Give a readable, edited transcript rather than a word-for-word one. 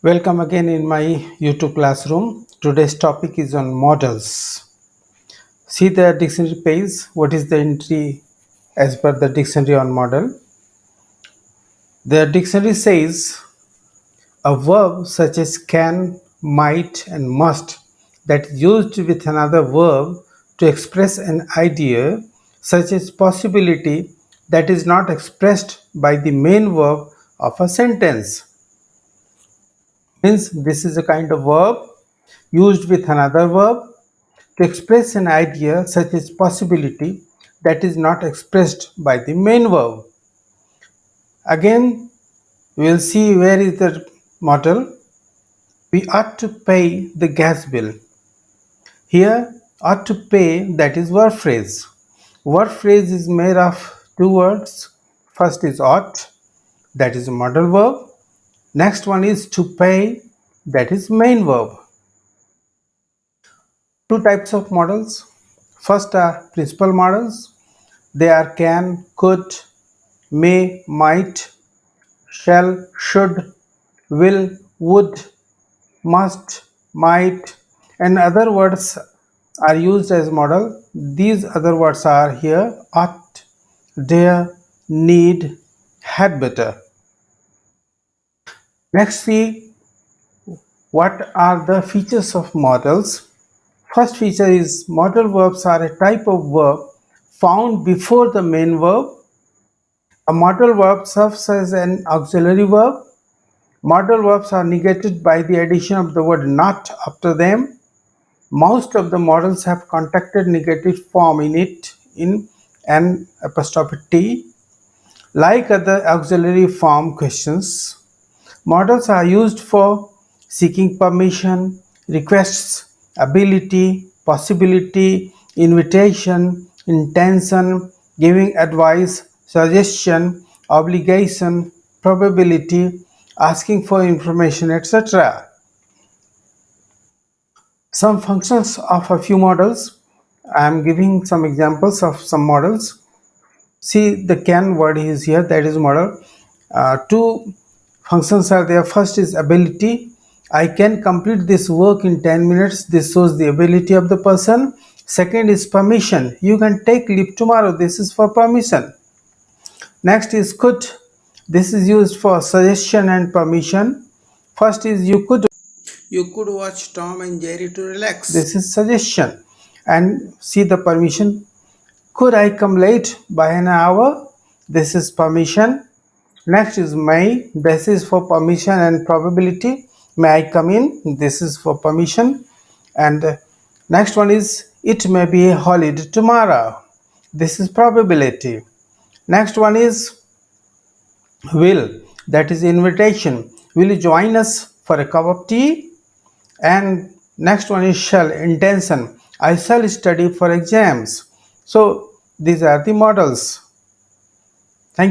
Welcome again in my YouTube classroom. Today's topic is on modals. See the dictionary page. What is the entry as per the dictionary on modal? The dictionary says a verb such as can, might, and must that used with another verb to express an idea such as possibility that is not expressed by the main verb of a sentence. Means this is a kind of verb used with another verb to express an idea such as possibility that is not expressed by the main verb. Again, we will see where is the modal. We ought to pay the gas bill. Here, ought to pay, that is verb phrase. Verb phrase is made of two words. First is ought, that is a modal verb. Next one is to pay, that is main verb. Two types of modals. First are principal modals. They are can, could, may, might, shall, should, will, would, must, might, and other words are used as modal. These other words are here ought, dare, need, had better. Next, see what are the features of modals. First feature is modal verbs are a type of verb found before the main verb. A modal verb serves as an auxiliary verb. Modal verbs are negated by the addition of the word not after them. Most of the modals have contracted negative form in it in an apostrophe T. Like other auxiliary form questions, modals are used for seeking permission, requests, ability, possibility, invitation, intention, giving advice, suggestion, obligation, probability, asking for information, etc. Some functions of a few modals. I am giving some examples of some modals. See the can word is here, that is modal. Two functions are there. First is ability. I can complete this work in 10 minutes. This shows the ability of the person. Second is permission. You can take leave tomorrow. This is for permission. Next is could. This is used for suggestion and permission. First is you could watch Tom and Jerry to relax. This is suggestion. And see the permission. Could I come late by an hour? This is permission. Next is may. This is for permission and probability. May I come in? This is for permission. And next one is it may be a holiday tomorrow. This is probability. Next one is will. That is invitation. Will you join us for a cup of tea? And next one is shall, intention. I shall study for exams. So these are the modals.